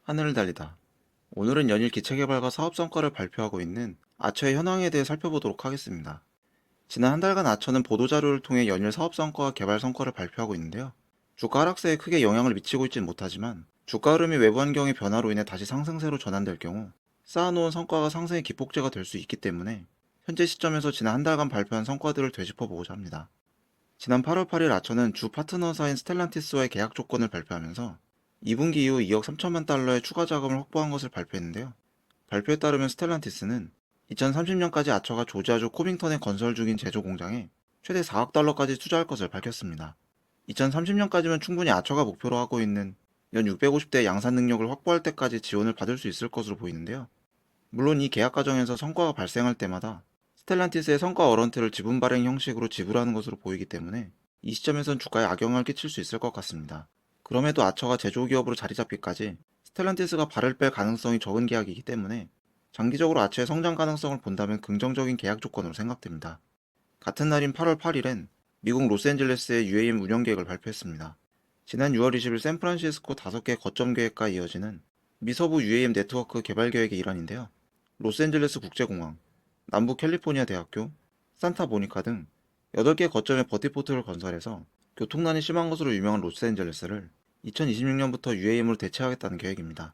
하늘을 달리다. 오늘은 연일 기체 개발과 사업 성과를 발표하고 있는 아처의 현황에 대해 살펴보도록 하겠습니다. 지난 한 달간 아처는 보도자료를 통해 연일 사업 성과와 개발 성과를 발표하고 있는데요. 주가 하락세에 크게 영향을 미치고 있지는 못하지만 주가 흐름이 외부 환경의 변화로 인해 다시 상승세로 전환될 경우 쌓아놓은 성과가 상승의 기폭제가 될 수 있기 때문에 현재 시점에서 지난 한 달간 발표한 성과들을 되짚어보고자 합니다. 지난 8월 8일 아처는 주 파트너사인 스텔란티스와의 계약 조건을 발표하면서 2분기 이후 2억 3천만 달러의 추가 자금을 확보한 것을 발표했는데요. 발표에 따르면 스텔란티스는 2030년까지 아처가 조지아주 코빙턴에 건설 중인 제조 공장에 최대 4억 달러까지 투자할 것을 밝혔습니다. 2030년까지면 충분히 아처가 목표로 하고 있는 연 650대 양산 능력을 확보할 때까지 지원을 받을 수 있을 것으로 보이는데요. 물론 이 계약 과정에서 성과가 발생할 때마다 스텔란티스의 성과 어런트를 지분 발행 형식으로 지불하는 것으로 보이기 때문에 이 시점에선 주가에 악영향을 끼칠 수 있을 것 같습니다. 그럼에도 아처가 제조기업으로 자리 잡기까지 스텔란티스가 발을 뺄 가능성이 적은 계약이기 때문에 장기적으로 아처의 성장 가능성을 본다면 긍정적인 계약 조건으로 생각됩니다. 같은 날인 8월 8일엔 미국 로스앤젤레스의 UAM 운영 계획을 발표했습니다. 지난 6월 20일 샌프란시스코 5개 거점 계획과 이어지는 미서부 UAM 네트워크 개발 계획의 일환인데요. 로스앤젤레스 국제공항, 남부 캘리포니아 대학교, 산타모니카 등 8개 거점의 버티포트를 건설해서 교통난이 심한 것으로 유명한 로스앤젤레스를 2026년부터 UAM으로 대체하겠다는 계획입니다.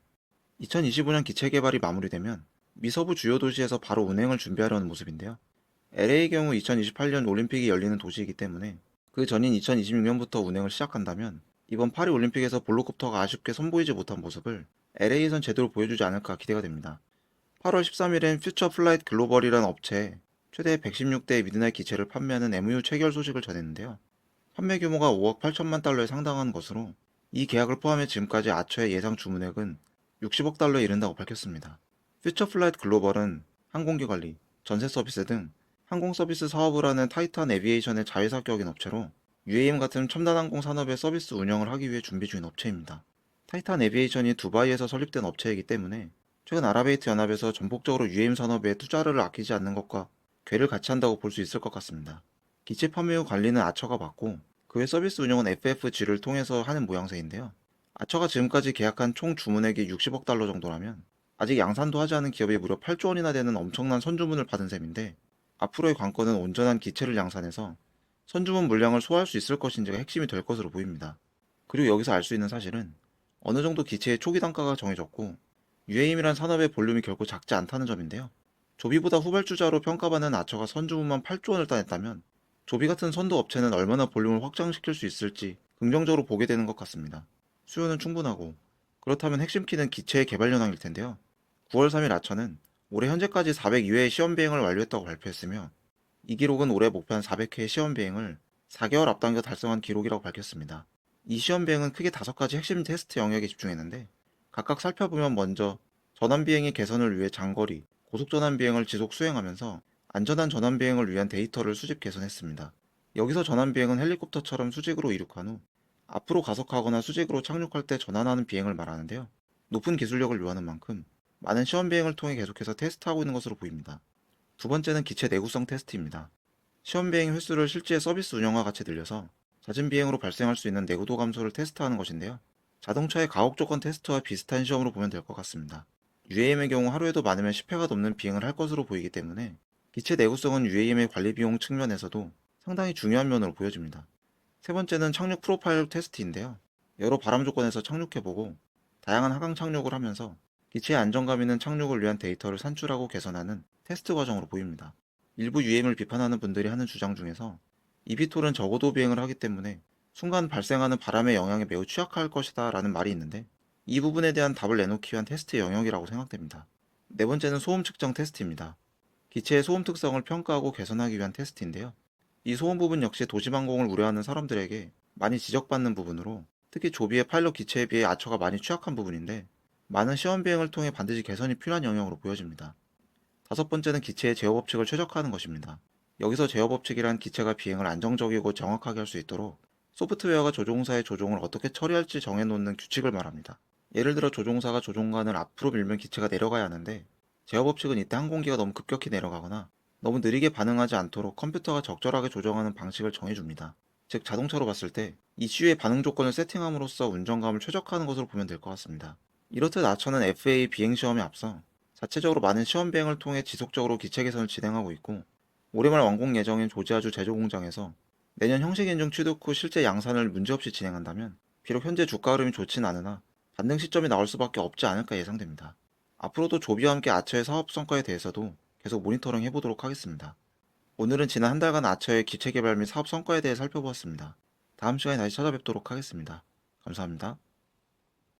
2025년 기체 개발이 마무리되면 미서부 주요 도시에서 바로 운행을 준비하려는 모습인데요. LA의 경우 2028년 올림픽이 열리는 도시이기 때문에 그 전인 2026년부터 운행을 시작한다면 이번 파리 올림픽에서 볼로콥터가 아쉽게 선보이지 못한 모습을 LA에선 제대로 보여주지 않을까 기대가 됩니다. 8월 13일엔 퓨처 플라이트 글로벌이라는 업체에 최대 116대의 미드나잇 기체를 판매하는 MOU 체결 소식을 전했는데요. 판매 규모가 5억 8천만 달러에 상당한 것으로 이 계약을 포함해 지금까지 아처의 예상 주문액은 60억 달러에 이른다고 밝혔습니다. 퓨처 플라이트 글로벌은 항공기 관리, 전세 서비스 등 항공 서비스 사업을 하는 타이탄 에비에이션의 자회사 격인 업체로 UAM 같은 첨단 항공 산업의 서비스 운영을 하기 위해 준비 중인 업체입니다. 타이탄 에비에이션이 두바이에서 설립된 업체이기 때문에 최근 아랍에이트 연합에서 전폭적으로 UAM 산업에 투자를 아끼지 않는 것과 궤를 같이 한다고 볼 수 있을 것 같습니다. 기체 판매 후 관리는 아처가 받고 그 외 서비스 운영은 FFG를 통해서 하는 모양새인데요. 아처가 지금까지 계약한 총 주문액이 60억 달러 정도라면 아직 양산도 하지 않은 기업이 무려 8조 원이나 되는 엄청난 선주문을 받은 셈인데 앞으로의 관건은 온전한 기체를 양산해서 선주문 물량을 소화할 수 있을 것인지가 핵심이 될 것으로 보입니다. 그리고 여기서 알 수 있는 사실은 어느 정도 기체의 초기 단가가 정해졌고 UAM이란 산업의 볼륨이 결코 작지 않다는 점인데요. 조비보다 후발주자로 평가받는 아처가 선주문만 8조 원을 따냈다면 조비 같은 선도 업체는 얼마나 볼륨을 확장시킬 수 있을지 긍정적으로 보게 되는 것 같습니다. 수요는 충분하고 그렇다면 핵심 키는 기체의 개발 현황일 텐데요. 9월 3일 아처는 올해 현재까지 402회의 시험 비행을 완료했다고 발표했으며 이 기록은 올해 목표한 400회의 시험 비행을 4개월 앞당겨 달성한 기록이라고 밝혔습니다. 이 시험 비행은 크게 5가지 핵심 테스트 영역에 집중했는데 각각 살펴보면 먼저 전환 비행의 개선을 위해 장거리, 고속 전환 비행을 지속 수행하면서 안전한 전환 비행을 위한 데이터를 수집 개선했습니다. 여기서 전환 비행은 헬리콥터처럼 수직으로 이륙한 후 앞으로 가속하거나 수직으로 착륙할 때 전환하는 비행을 말하는데요. 높은 기술력을 요하는 만큼 많은 시험 비행을 통해 계속해서 테스트하고 있는 것으로 보입니다. 두 번째는 기체 내구성 테스트입니다. 시험 비행 횟수를 실제 서비스 운영과 같이 늘려서 잦은 비행으로 발생할 수 있는 내구도 감소를 테스트하는 것인데요. 자동차의 가혹 조건 테스트와 비슷한 시험으로 보면 될 것 같습니다. UAM의 경우 하루에도 많으면 10회가 넘는 비행을 할 것으로 보이기 때문에 기체 내구성은 UAM의 관리 비용 측면에서도 상당히 중요한 면으로 보여집니다. 세 번째는 착륙 프로파일 테스트인데요. 여러 바람 조건에서 착륙해보고 다양한 하강 착륙을 하면서 기체의 안정감 있는 착륙을 위한 데이터를 산출하고 개선하는 테스트 과정으로 보입니다. 일부 UAM을 비판하는 분들이 하는 주장 중에서 이비톨은 저고도 비행을 하기 때문에 순간 발생하는 바람의 영향에 매우 취약할 것이다 라는 말이 있는데 이 부분에 대한 답을 내놓기 위한 테스트 영역이라고 생각됩니다. 네 번째는 소음 측정 테스트입니다. 기체의 소음 특성을 평가하고 개선하기 위한 테스트인데요. 이 소음 부분 역시 도시방공을 우려하는 사람들에게 많이 지적받는 부분으로 특히 조비의 파일럿 기체에 비해 아처가 많이 취약한 부분인데 많은 시험 비행을 통해 반드시 개선이 필요한 영역으로 보여집니다. 다섯 번째는 기체의 제어 법칙을 최적화하는 것입니다. 여기서 제어 법칙이란 기체가 비행을 안정적이고 정확하게 할 수 있도록 소프트웨어가 조종사의 조종을 어떻게 처리할지 정해놓는 규칙을 말합니다. 예를 들어 조종사가 조종관을 앞으로 밀면 기체가 내려가야 하는데 제어 법칙은 이때 항공기가 너무 급격히 내려가거나 너무 느리게 반응하지 않도록 컴퓨터가 적절하게 조정하는 방식을 정해줍니다. 즉 자동차로 봤을 때 ECU의 반응 조건을 세팅함으로써 운전감을 최적화하는 것으로 보면 될 것 같습니다. 이렇듯 아처는 FA 비행 시험에 앞서 자체적으로 많은 시험 비행을 통해 지속적으로 기체 개선을 진행하고 있고, 올해 말 완공 예정인 조지아주 제조 공장에서 내년 형식 인증 취득 후 실제 양산을 문제없이 진행한다면 비록 현재 주가 흐름이 좋진 않으나 반등 시점이 나올 수밖에 없지 않을까 예상됩니다. 앞으로도 조비와 함께 아처의 사업 성과에 대해서도 계속 모니터링 해보도록 하겠습니다. 오늘은 지난 한 달간 아처의 기체 개발 및 사업 성과에 대해 살펴보았습니다. 다음 시간에 다시 찾아뵙도록 하겠습니다. 감사합니다.